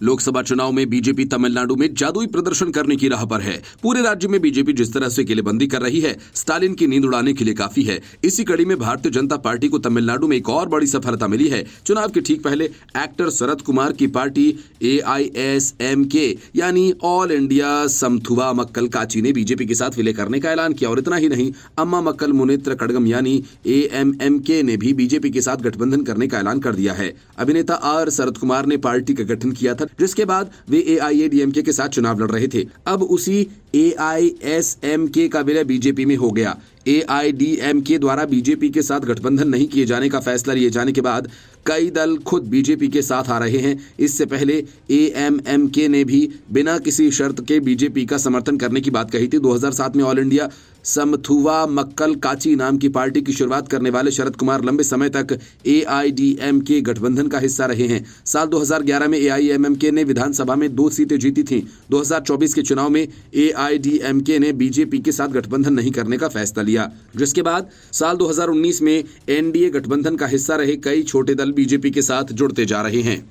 लोकसभा चुनाव में बीजेपी तमिलनाडु में जादुई प्रदर्शन करने की राह पर है। पूरे राज्य में बीजेपी जिस तरह से किलेबंदी कर रही है, स्टालिन की नींद उड़ाने के लिए काफी है। इसी कड़ी में भारतीय जनता पार्टी को तमिलनाडु में एक और बड़ी सफलता मिली है। चुनाव के ठीक पहले एक्टर शरद कुमार की पार्टी AISMK यानी ऑल इंडिया समथुवा मक्कल काची ने बीजेपी के साथ विलय करने का ऐलान किया। और इतना ही नहीं, अम्मा मक्कल मुनेत्र कड़गम यानी AMMK ने भी बीजेपी के साथ गठबंधन करने का ऐलान कर दिया है। अभिनेता R शरद कुमार ने पार्टी का गठन किया था, जिसके बाद वे AIADMK के साथ चुनाव लड़ रहे थे। अब उसी AISMK का विलय बीजेपी में हो गया। AIDMK द्वारा बीजेपी के साथ गठबंधन नहीं किए जाने का फैसला लिए जाने के बाद कई दल खुद बीजेपी के साथ आ रहे हैं। इससे पहले AMMK ने भी बिना किसी शर्त के बीजेपी का समर्थन करने की बात कही थी। 2007 में ऑल इंडिया समथुवा मक्कल काची नाम की पार्टी की शुरुआत करने वाले शरद कुमार लंबे समय तक AIDMK गठबंधन का हिस्सा रहे हैं। साल 2011 में AIMMK ने विधानसभा में 2 सीटें जीती थीं। 2024 के चुनाव में AIDMK ने बीजेपी के साथ गठबंधन नहीं करने का फैसला लिया, जिसके बाद साल 2019 में NDA गठबंधन का हिस्सा रहे कई छोटे दल बीजेपी के साथ जुड़ते जा रहे हैं।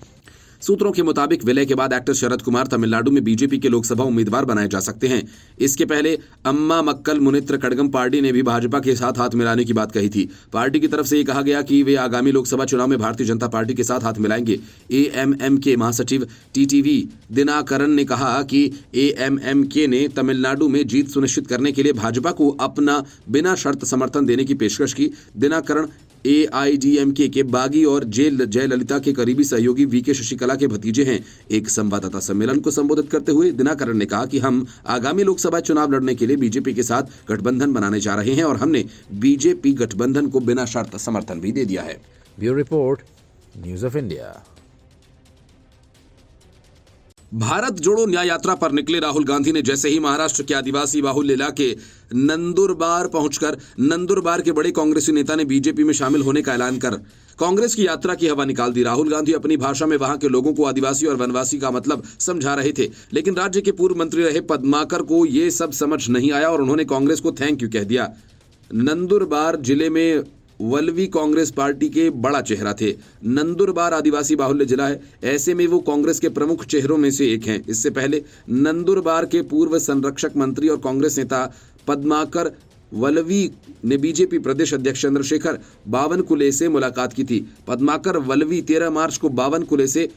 सूत्रों के मुताबिक विलय के बाद एक्टर शरद कुमार तमिलनाडु में बीजेपी के लोकसभा उम्मीदवार बनाए जा सकते हैं। इसके पहले अम्मा मक्कल मुनेत्र कड़गम पार्टी ने भी भाजपा के साथ हाथ मिलाने की बात कही थी। पार्टी की तरफ से ये कहा गया कि वे आगामी लोकसभा चुनाव में भारतीय जनता पार्टी के साथ हाथ मिलाएंगे। AMMK महासचिव TTV दिनाकरन ने कहा कि AMMK ने तमिलनाडु में जीत सुनिश्चित करने के लिए भाजपा को अपना बिना शर्त समर्थन देने की पेशकश की। दिनाकरन AIDMK के बागी और जयललिता के करीबी सहयोगी VK शशिकला के भतीजे हैं। एक संवाददाता सम्मेलन को संबोधित करते हुए दिनाकरन ने कहा कि हम आगामी लोकसभा चुनाव लड़ने के लिए बीजेपी के साथ गठबंधन बनाने जा रहे हैं और हमने बीजेपी गठबंधन को बिना शर्त समर्थन भी दे दिया है। Bureau report, news of India. Bharat जोड़ो न्याय यात्रा पर निकले राहुल गांधी ने जैसे ही महाराष्ट्र के आदिवासी बाहुल्य इलाके नंदुरबार पहुंचकर नंदुरबार के बड़े कांग्रेसी नेता ने बीजेपी में शामिल होने का ऐलान कर कांग्रेस की यात्रा की हवा निकाल दी। राहुल गांधी अपनी भाषा में वहां के लोगों को आदिवासी और वनवासी का मतलब समझा रहे थे, लेकिन राज्य के पूर्व मंत्री रहे पद्माकर को यह सब समझ नहीं आया और उन्होंने कांग्रेस को थैंक यू कह दिया। नंदुरबार जिले में वल्लवी कांग्रेस पार्टी के बड़ा चेहरा थे। नंदुरबार आदिवासी बाहुल्य जिला है, ऐसे में वो कांग्रेस के प्रमुख चेहरों में से एक हैं। इससे पहले नंदुरबार के पूर्व संरक्षक मंत्री और कांग्रेस नेता पद्माकर वल्लवी ने बीजेपी प्रदेश अध्यक्ष चंद्रशेखर बावनकुले से मुलाकात की थी। पद्माकर वल्लवी 13 मार्च को बावनकुले से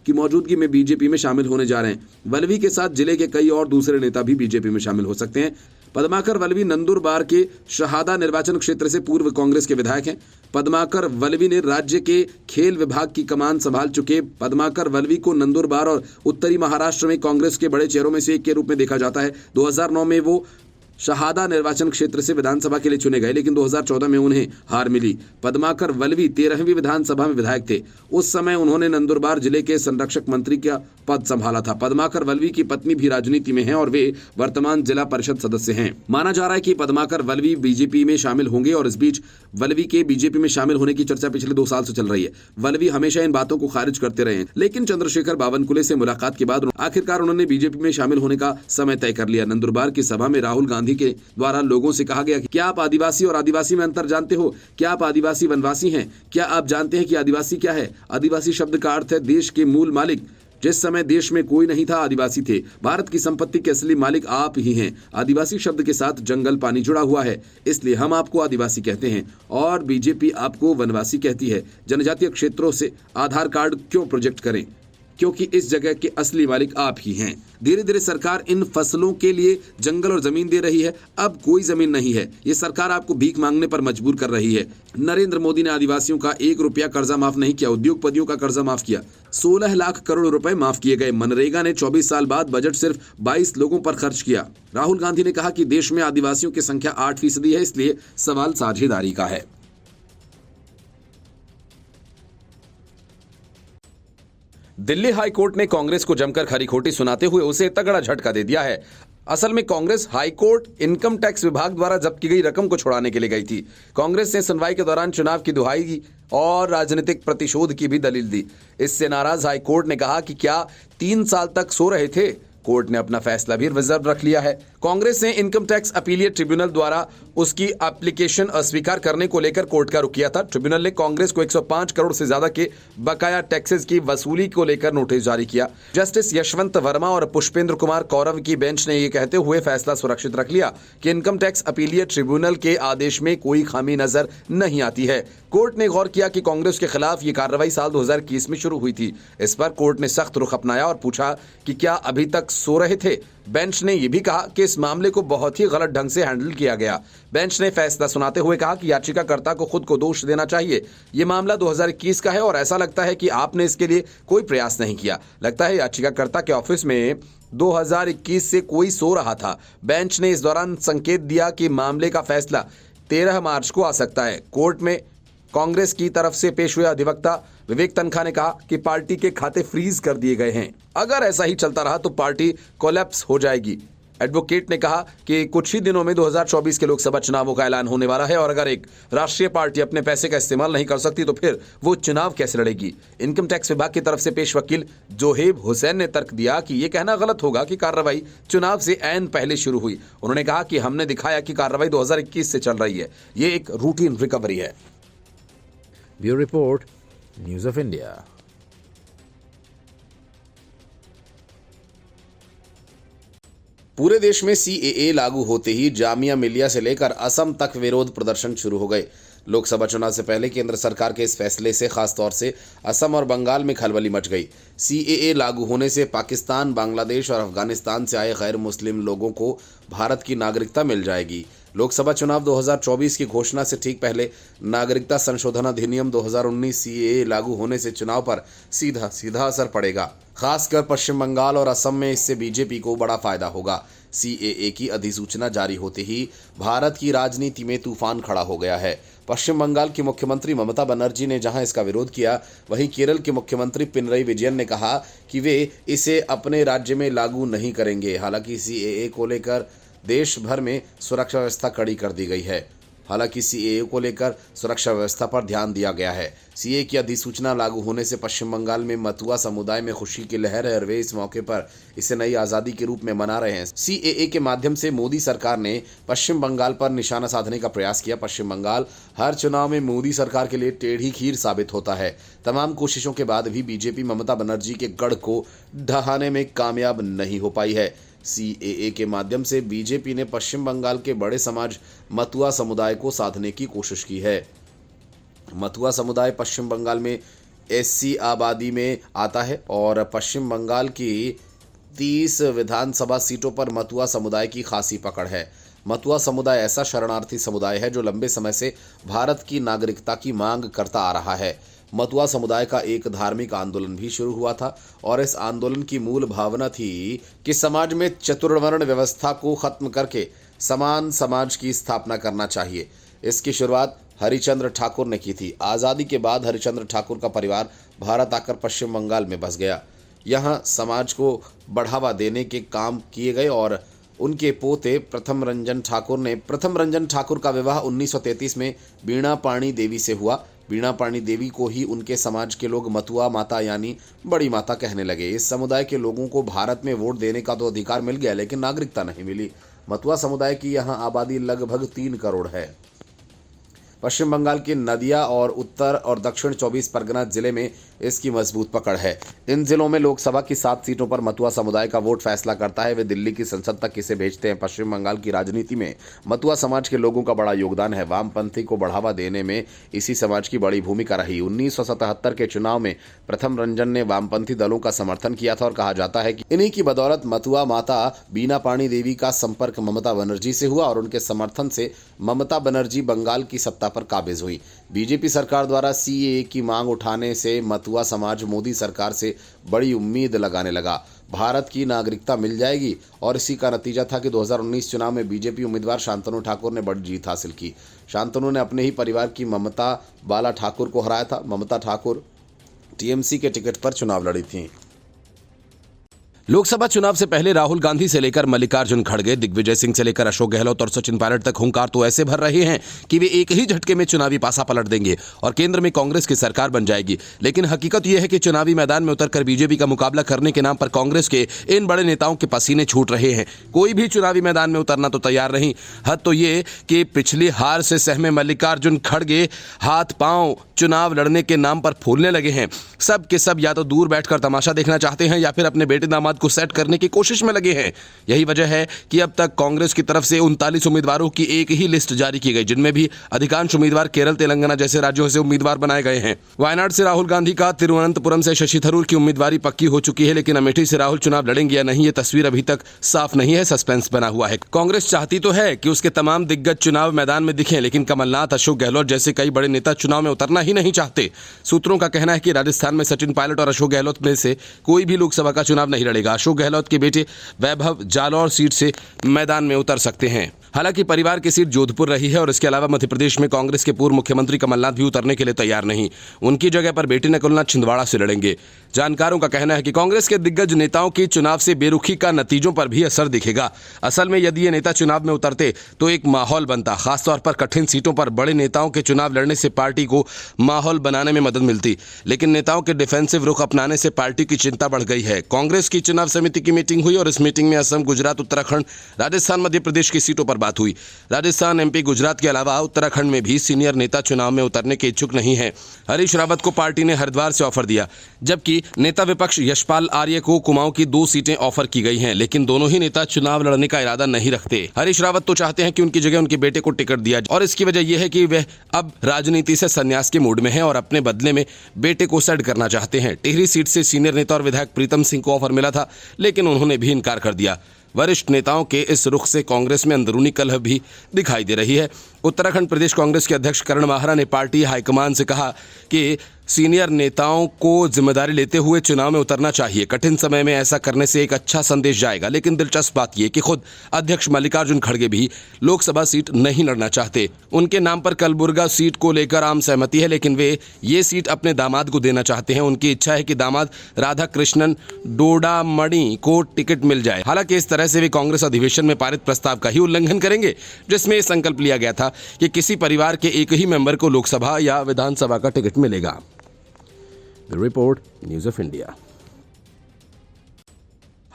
की मौजूदगी में बीजेपी में शामिल होने जा रहे हैं। वल्लवी के साथ जिले के कई और दूसरे नेता भी बीजेपी में शामिल हो सकते हैं। पद्माकर वल्लवी नंदुरबार के शहादा निर्वाचन क्षेत्र से पूर्व कांग्रेस के विधायक हैं। पद्माकर वल्लवी ने राज्य के खेल विभाग की कमान संभाल चुके पद्माकर वल्लवी को नंदुरबार और उत्तरी महाराष्ट्र में कांग्रेस के बड़े चेहरों में से एक के रूप में देखा जाता है। 2009 में वो शहादा निर्वाचन क्षेत्र से विधानसभा के लिए चुने गए, लेकिन 2014 में उन्हें हार मिली। पद्माकर वल्लवी 13वीं विधानसभा में विधायक थे। उस समय उन्होंने नंदुरबार जिले के संरक्षक मंत्री का पद संभाला था। पद्माकर वल्लवी की पत्नी भी राजनीति में हैं और वे वर्तमान जिला परिषद सदस्य हैं। माना जा रहा है कि पद्माकर वल्लवी बीजेपी में शामिल होंगे और इस बीच वल्लवी के बीजेपी में शामिल होने की चर्चा पिछले 2 साल से चल रही है। वल्लवी हमेशा इन बातों को खारिज करते रहे हैं, लेकिन चंद्रशेखर बावनकुले से मुलाकात के बाद आखिरकार उन्होंने बीजेपी में शामिल होने का समय तय कर लिया। नंदुरबार की सभा में राहुल गांधी के द्वारा लोगों से कहा गया कि क्या आप आदिवासी और आदिवासी में अंतर जानते हो? क्या आप आदिवासी वनवासी हैं? क्या आप जानते हैं कि आदिवासी क्या है? आदिवासी शब्द का अर्थ है देश के मूल मालिक। जिस समय देश में कोई नहीं था, आदिवासी थे। भारत की संपत्ति के असली मालिक आप ही हैं। आदिवासी शब्द के साथ जंगल पानी जुड़ा हुआ है, इसलिए हम आपको आदिवासी कहते हैं और बीजेपी आपको वनवासी कहती है। जनजातीय क्षेत्रों से आधार कार्ड क्यों प्रोजेक्ट करें? क्योंकि इस जगह के असली मालिक आप ही हैं। धीरे धीरे सरकार इन फसलों के लिए जंगल और जमीन दे रही है। अब कोई जमीन नहीं है। ये सरकार आपको भीख मांगने पर मजबूर कर रही है। नरेंद्र मोदी ने आदिवासियों का 1 रुपया कर्जा माफ नहीं किया, उद्योगपतियों का कर्जा माफ किया। 16 लाख करोड़ रुपए माफ किए गए। मनरेगा ने 24 साल बाद बजट सिर्फ 22 लोगों पर खर्च किया। राहुल गांधी ने कहा कि देश में आदिवासियों की संख्या 8% है, इसलिए सवाल साझेदारी का है। दिल्ली हाई कोर्ट ने कांग्रेस को जमकर खरी खोटी सुनाते हुए उसे तगड़ा झटका दे दिया है। असल में Congress high court income tax विभाग द्वारा जब्त की गई रकम को छुड़ाने के लिए गई थी। कांग्रेस ने सुनवाई के दौरान चुनाव की दुहाई और राजनीतिक प्रतिशोध की भी दलील दी। इससे नाराज हाई कोर्ट ने कहा कि क्या 3 साल तक सो रहे थे? कोर्ट ने अपना फैसला भी रिजर्व रख लिया है। कांग्रेस ने इनकम टैक्स अपीलिएट ट्रिब्यूनल द्वारा उसकी एप्लीकेशन अस्वीकार करने को लेकर कोर्ट का रुख किया था। ट्रिब्यूनल ने कांग्रेस को 105 करोड़ से ज्यादा के बकाया टैक्सेस की वसूली को लेकर नोटिस जारी किया। जस्टिस यशवंत वर्मा और पुष्पेंद्र कुमार कौरव की बेंच ने यह कहते हुए फैसला सुरक्षित रख लिया कि इनकम टैक्स अपीलिएट ट्रिब्यूनल के आदेश में कोई खामी नजर नहीं आती है। कोर्ट ने गौर किया कि कांग्रेस के खिलाफ ये कार्रवाई साल 2021 में शुरू हुई थी। इस पर कोर्ट ने सख्त रुख अपनाया और पूछा कि क्या अभी तक सो रहे थे। बेंच ने यह भी कहा कि इस मामले को बहुत ही गलत ढंग से हैंडल किया गया। बेंच ने फैसला सुनाते हुए कहा कि याचिकाकर्ता को खुद को दोष देना चाहिए। यह मामला 2021 का है और ऐसा लगता है कि आपने इसके लिए कोई प्रयास नहीं किया। लगता है याचिकाकर्ता के ऑफिस में 2021 से कोई सो रहा था। बेंच ने इस दौरान संकेत दिया कि मामले का फैसला 13 मार्च को आ सकता है। कोर्ट में कांग्रेस की तरफ से पेश हुए अधिवक्ता विवेक तनखा ने कहा कि पार्टी के खाते फ्रीज कर दिए गए हैं। अगर ऐसा ही चलता रहा तो पार्टी कोलैप्स हो जाएगी। एडवोकेट ने कहा कि कुछ ही दिनों में 2024 के लोकसभा चुनावों का ऐलान होने वाला है और अगर एक राष्ट्रीय पार्टी अपने पैसे का इस्तेमाल नहीं कर सकती तो फिर वो चुनाव कैसे लड़ेगी। इनकम टैक्स विभाग की तरफ से पेश वकील जोहेब हुसैन ने तर्क दिया कि यह कहना गलत होगा कि कार्रवाई चुनाव से ऐन पहले शुरू हुई। उन्होंने कहा कि हमने दिखाया कि कार्रवाई 2021 से चल रही है। ये एक रूटीन रिकवरी है। Bureau Report, News of India. पूरे देश में सीएए लागू होते ही जामिया मिलिया से लेकर असम तक विरोध प्रदर्शन शुरू हो गए। लोकसभा चुनाव से पहले केंद्र सरकार के इस फैसले से खासतौर से असम और बंगाल में खलबली मच गई। सीएए लागू होने से पाकिस्तान, बांग्लादेश और अफगानिस्तान से आए गैर मुस्लिम लोगों को भारत की नागरिकता मिल जाएगी। लोकसभा चुनाव 2024 की घोषणा से ठीक पहले नागरिकता संशोधन अधिनियम 2019 सीएए लागू होने से चुनाव पर सीधा असर पड़ेगा। खासकर पश्चिम बंगाल और असम में इससे बीजेपी को बड़ा फायदा होगा। सीएए की अधिसूचना जारी होते ही भारत की राजनीति में तूफान खड़ा हो गया है। पश्चिम बंगाल की मुख्यमंत्री ममता बनर्जी ने जहां इसका विरोध किया, वहीं केरल के मुख्यमंत्री पिनरई विजयन ने कहा कि वे इसे अपने राज्य में लागू नहीं करेंगे। हालांकि सीएए को लेकर देश भर में सुरक्षा व्यवस्था कड़ी कर दी गई है। हालांकि सीएए को लेकर सुरक्षा व्यवस्था पर ध्यान दिया गया है। सीएए की अधिसूचना लागू होने से पश्चिम बंगाल में मतुआ समुदाय में खुशी की लहर है और वे इस मौके पर इसे नई आज़ादी के रूप में मना रहे हैं। सीएए के माध्यम से मोदी सरकार ने पश्चिम बंगाल पर निशाना साधने का प्रयास किया। पश्चिम बंगाल हर चुनाव में मोदी सरकार के लिए टेढ़ी खीर साबित होता है। तमाम कोशिशों के बाद भी बीजेपी ममता बनर्जी के गढ़ को ढहाने में कामयाब नहीं हो पाई है। सीएए के माध्यम से बीजेपी ने पश्चिम बंगाल के बड़े समाज मतुआ समुदाय को साधने की कोशिश की है। मतुआ समुदाय पश्चिम बंगाल में एससी आबादी में आता है और पश्चिम बंगाल की 30 विधानसभा सीटों पर मतुआ समुदाय की खासी पकड़ है। मतुआ समुदाय ऐसा शरणार्थी समुदाय है जो लंबे समय से भारत की नागरिकता की मांग करता आ रहा है। मतुआ समुदाय का एक धार्मिक आंदोलन भी शुरू हुआ था और इस आंदोलन की मूल भावना थी कि समाज में चतुर्वर्ण व्यवस्था को खत्म करके समान समाज की स्थापना करना चाहिए। इसकी शुरुआत हरिचंद्र ठाकुर ने की थी। आज़ादी के बाद हरिचंद्र ठाकुर का परिवार भारत आकर पश्चिम बंगाल में बस गया। यहाँ समाज को बढ़ावा देने के काम किए गए और उनके पोते प्रथम रंजन ठाकुर का विवाह 1933 में बीणा पाणी देवी से हुआ। बीणा पाणी देवी को ही उनके समाज के लोग मतुआ माता यानी बड़ी माता कहने लगे। इस समुदाय के लोगों को भारत में वोट देने का तो अधिकार मिल गया, लेकिन नागरिकता नहीं मिली। मतुआ समुदाय की यहाँ आबादी लगभग 3 करोड़ है। पश्चिम बंगाल की नदिया और उत्तर और दक्षिण 24 परगना जिले में इसकी मजबूत पकड़ है। इन जिलों में लोकसभा की 7 सीटों पर मतुआ समुदाय का वोट फैसला करता है। वे दिल्ली की संसद तक इसे भेजते हैं। पश्चिम बंगाल की राजनीति में मतुआ समाज के लोगों का बड़ा योगदान है। वामपंथी को बढ़ावा देने में इसी समाज की बड़ी भूमिका रही। 1977 के चुनाव में प्रथम रंजन ने वामपंथी दलों का समर्थन किया था और कहा जाता है कि इन्हीं की बदौलत मतुआ माता बीना पाणी देवी का संपर्क ममता बनर्जी से हुआ और उनके समर्थन से ममता बनर्जी बंगाल की सत्ता पर काबिज हुई। बीजेपी सरकार द्वारा सीएए की मांग उठाने से मतुआ समाज मोदी सरकार से बड़ी उम्मीद लगाने लगा। भारत की नागरिकता मिल जाएगी और इसी का नतीजा था कि 2019 चुनाव में बीजेपी उम्मीदवार शांतनु ठाकुर ने बड़ी जीत हासिल की। शांतनु ने अपने ही परिवार की ममता बाला ठाकुर को हराया था। ममता ठाकुर टीएमसी के टिकट पर चुनाव लड़ी थी। लोकसभा चुनाव से पहले राहुल गांधी से लेकर मल्लिकार्जुन खड़गे, दिग्विजय सिंह से लेकर अशोक गहलोत और सचिन पायलट तक हुंकार तो ऐसे भर रहे हैं कि वे एक ही झटके में चुनावी पासा पलट देंगे और केंद्र में कांग्रेस की सरकार बन जाएगी। लेकिन हकीकत यह है कि चुनावी मैदान में उतरकर बीजेपी का मुकाबला करने के नाम पर कांग्रेस के इन बड़े नेताओं के पसीने छूट रहे हैं। कोई भी चुनावी मैदान में उतरना तो तैयार नहीं। हद तो ये कि पिछली हार से सहमे मल्लिकार्जुन खड़गे हाथ पांव चुनाव लड़ने के नाम पर फूलने लगे हैं। सब के सब या तो दूर बैठकर तमाशा देखना चाहते हैं या फिर अपने बेटे दामाद को सेट करने की कोशिश में लगे हैं। यही वजह है कि अब तक कांग्रेस की तरफ से 39 उम्मीदवारों की एक ही लिस्ट जारी की गई, जिनमें भी अधिकांश उम्मीदवार केरल, तेलंगाना जैसे राज्यों से उम्मीदवार बनाए गए हैं। वायनाड से राहुल गांधी का, तिरुवनंतपुरम से शशि थरूर की उम्मीदवारी पक्की हो चुकी है, लेकिन अमेठी से राहुल चुनाव लड़ेंगे या नहीं, ये तस्वीर अभी तक साफ नहीं है। सस्पेंस बना हुआ है। कांग्रेस चाहती तो है कि उसके तमाम दिग्गज चुनाव मैदान में दिखें, लेकिन कमलनाथ, अशोक गहलोत जैसे कई बड़े नेता चुनाव में उतरना ही नहीं चाहते। सूत्रों का कहना है कि राजस्थान में सचिन पायलट और अशोक गहलोत में से कोई भी लोकसभा का चुनाव नहीं लड़ेगा। अशोक गहलोत के बेटे वैभव जालौर सीट से मैदान में उतर सकते हैं। हालांकि परिवार की सीट जोधपुर रही है और इसके अलावा मध्य प्रदेश में कांग्रेस के पूर्व मुख्यमंत्री कमलनाथ भी उतरने के लिए तैयार नहीं। उनकी जगह पर बेटे नकुलनाथ छिंदवाड़ा से लड़ेंगे। जानकारों का कहना है कि कांग्रेस के दिग्गज नेताओं की चुनाव से बेरुखी का नतीजों पर भी असर दिखेगा। असल में यदि ये नेता चुनाव में उतरते तो एक माहौल बनता। खासतौर पर कठिन सीटों पर बड़े नेताओं के चुनाव लड़ने से पार्टी को माहौल बनाने में मदद मिलती, लेकिन नेताओं के डिफेंसिव रुख अपनाने से पार्टी की चिंता बढ़ गई है। कांग्रेस की चुनाव समिति की मीटिंग हुई और इस मीटिंग में असम, गुजरात, उत्तराखंड, राजस्थान, मध्य प्रदेश की सीटों पर बात हुई। राजस्थान, एमपी, गुजरात के अलावा उत्तराखंड में भी सीनियर नेता चुनाव में उतरने के इच्छुक नहीं हैं। हरीश रावत को पार्टी ने हरिद्वार से ऑफर दिया, जबकि नेता विपक्ष यशपाल आर्य को कुमाऊं की 2 सीटें ऑफर की गई हैं, लेकिन दोनों ही नेता चुनाव लड़ने का इरादा नहीं रखते। हरीश रावत तो चाहते हैं कि उनकी जगह उनके बेटे को टिकट दिया जाए और इसकी वजह यह है कि वह अब राजनीति से संन्यास के मूड में है और अपने बदले में बेटे को सेट करना चाहते हैं। टिहरी सीट से सीनियर नेता और विधायक प्रीतम सिंह को ऑफर मिला था, लेकिन उन्होंने भी इनकार कर दिया। वरिष्ठ नेताओं के इस रुख से कांग्रेस में अंदरूनी कलह भी दिखाई दे रही है। उत्तराखंड प्रदेश कांग्रेस के अध्यक्ष करण माहरा ने पार्टी हाईकमान से कहा कि सीनियर नेताओं को जिम्मेदारी लेते हुए चुनाव में उतरना चाहिए। कठिन समय में ऐसा करने से एक अच्छा संदेश जाएगा। लेकिन दिलचस्प बात यह कि खुद अध्यक्ष मल्लिकार्जुन खड़गे भी लोकसभा सीट नहीं लड़ना चाहते। उनके नाम पर कलबुर्गा सीट को लेकर आम सहमति है, लेकिन वे ये सीट अपने दामाद को देना चाहते हैं। उनकी इच्छा है कि दामाद राधा कृष्णन डोडामणि को टिकट मिल जाए। हालांकि इस तरह से वे कांग्रेस अधिवेशन में पारित प्रस्ताव का ही उल्लंघन करेंगे, जिसमें यह संकल्प लिया गया था कि किसी परिवार के एक ही मेंबर को लोकसभा या विधानसभा का टिकट मिलेगा। The report, News of India.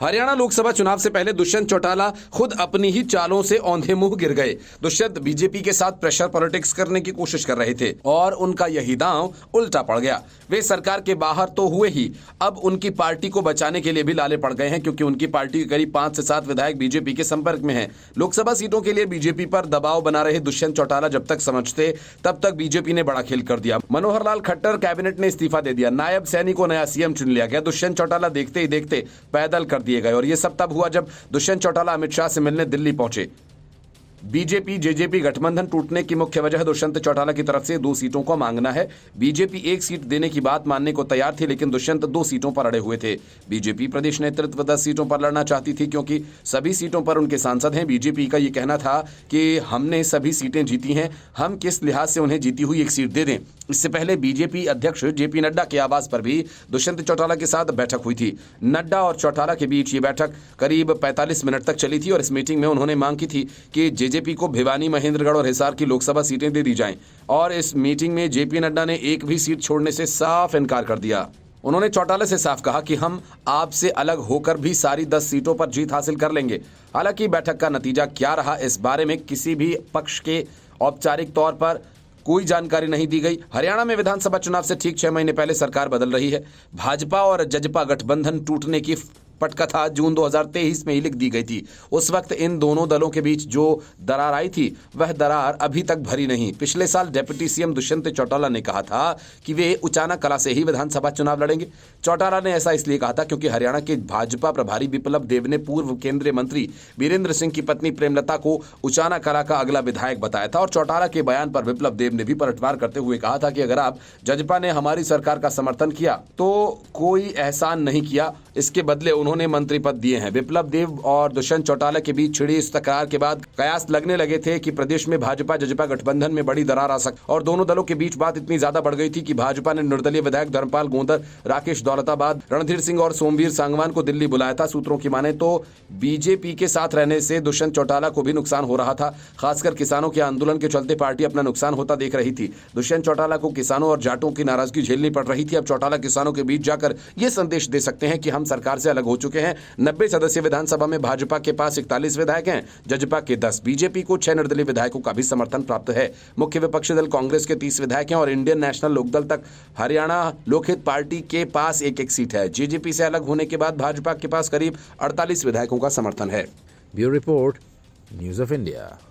Haryana Lok Sabha चुनाव से पहले दुष्यंत चौटाला खुद अपनी ही चालों से औंधे मुंह गिर गए। दुष्यंत बीजेपी के साथ प्रेशर पॉलिटिक्स करने की कोशिश कर रहे थे और उनका यही दांव उल्टा पड़ गया। वे सरकार के बाहर तो हुए ही, अब उनकी पार्टी को बचाने के लिए भी लाले पड़ गए हैं, क्योंकि उनकी पार्टी के करीब 5 से 7 विधायक बीजेपी के संपर्क में हैं। लोकसभा सीटों के लिए बीजेपी पर दबाव बना रहे दुष्यंत चौटाला जब तक समझते तब तक बीजेपी ने बड़ा खेल कर दिया। मनोहर लाल खट्टर कैबिनेट ने इस्तीफा दे दिया। नायब सैनी को नया सीएम चुन लिया गया। दुष्यंत चौटाला देखते ही देखते पैदल कर दिए गए और ये सब तब हुआ जब दुष्यंत चौटाला अमित शाह से मिलने दिल्ली पहुंचे। बीजेपी जेजेपी गठबंधन टूटने की मुख्य वजह दुष्यंत चौटाला की तरफ से 2 सीटों को मांगना है। बीजेपी 1 सीट देने की बात मानने को तैयार थी, लेकिन दुष्यंत 2 सीटों पर अड़े हुए थे। बीजेपी प्रदेश नेतृत्व 10 सीटों पर लड़ना चाहती थी, क्योंकि सभी सीटों पर उनके सांसद हैं। बीजेपी का यह कहना था कि हमने सभी सीटें जीती हैं, हम किस लिहाज से उन्हें जीती हुई 1 सीट दे दें। इससे पहले बीजेपी अध्यक्ष जेपी नड्डा के आवास पर भी दुष्यंत चौटाला के साथ बैठक हुई थी। नड्डा और चौटाला के बीच ये बैठक करीब 45 मिनट तक चली थी और इस मीटिंग में उन्होंने मांग की थी कि जेजेपी को भिवानी, महेंद्रगढ़ और हिसार की लोकसभा सीटें दे दी जाएं। और इस मीटिंग में जेपी नड्डा ने एक भी सीट छोड़ने से साफ इनकार कर दिया। उन्होंने चौटाला से साफ कहा कि हम आपसे अलग होकर भी सारी 10 सीटों पर जीत हासिल कर लेंगे। हालांकि बैठक का नतीजा क्या रहा, इस बारे में किसी भी पक्ष के औपचारिक तौर पर कोई जानकारी नहीं दी गई। हरियाणा में विधानसभा चुनाव से ठीक 6 महीने पहले सरकार बदल रही है। भाजपा और जजपा गठबंधन टूटने की पटकथा जून 2023 में ही लिख दी गई थी। उस वक्त इन दोनों दलों के बीच जो दरार आई थी वह दरार अभी तक भरी नहीं। पिछले साल डिप्टी सीएम दुष्यंत चौटाला ने कहा था कि वे उचाना कला से ही विधानसभा चुनाव लड़ेंगे। चौटाला ने ऐसा इसलिए कहा था क्योंकि हरियाणा के भाजपा प्रभारी विप्लव देव ने पूर्व केंद्रीय मंत्री वीरेंद्र सिंह की पत्नी प्रेमलता को उचाना कला का अगला विधायक बताया था। और चौटाला के बयान पर विप्लव देव ने भी पलटवार करते हुए कहा था कि अगर आप जजपा ने हमारी सरकार का समर्थन किया तो कोई एहसान नहीं किया, इसके बदले उन्होंने मंत्री पद दिए हैं। बिप्लब देव और दुष्यंत चौटाला के बीच छिड़ी इस तकरार के बाद कयास लगने लगे थे कि प्रदेश में भाजपा जजपा गठबंधन में बड़ी दरार आ सकती और दोनों दलों के बीच बात इतनी ज्यादा बढ़ गई थी कि भाजपा ने निर्दलीय विधायक धर्मपाल गोंदर, राकेश दौलताबाद, रणधीर सिंह और सोमवीर सांगवान को दिल्ली बुलाया था। सूत्रों की माने तो बीजेपी के साथ रहने से दुष्यंत चौटाला को भी नुकसान हो रहा था। खासकर किसानों के आंदोलन के चलते पार्टी अपना नुकसान होता देख रही थी। दुष्यंत चौटाला को किसानों और जाटों की नाराजगी झेलनी पड़ रही थी। अब चौटाला किसानों के बीच जाकर यह संदेश दे सकते हैं कि हम सरकार से अलग हो चुके हैं। 90 सदस्यीय विधानसभा में भाजपा के पास 41 विधायक हैं, जजपा के 10, बीजेपी को 6 निर्दलीय विधायकों का भी समर्थन प्राप्त है। मुख्य विपक्षी दल कांग्रेस के 30 विधायक हैं और इंडियन नेशनल लोकदल तक हरियाणा लोकहित पार्टी के पास एक सीट है। जेजेपी से अलग होने के बाद भाजपा के पास करीब 48 विधायकों का समर्थन है। Bureau Report, News of India.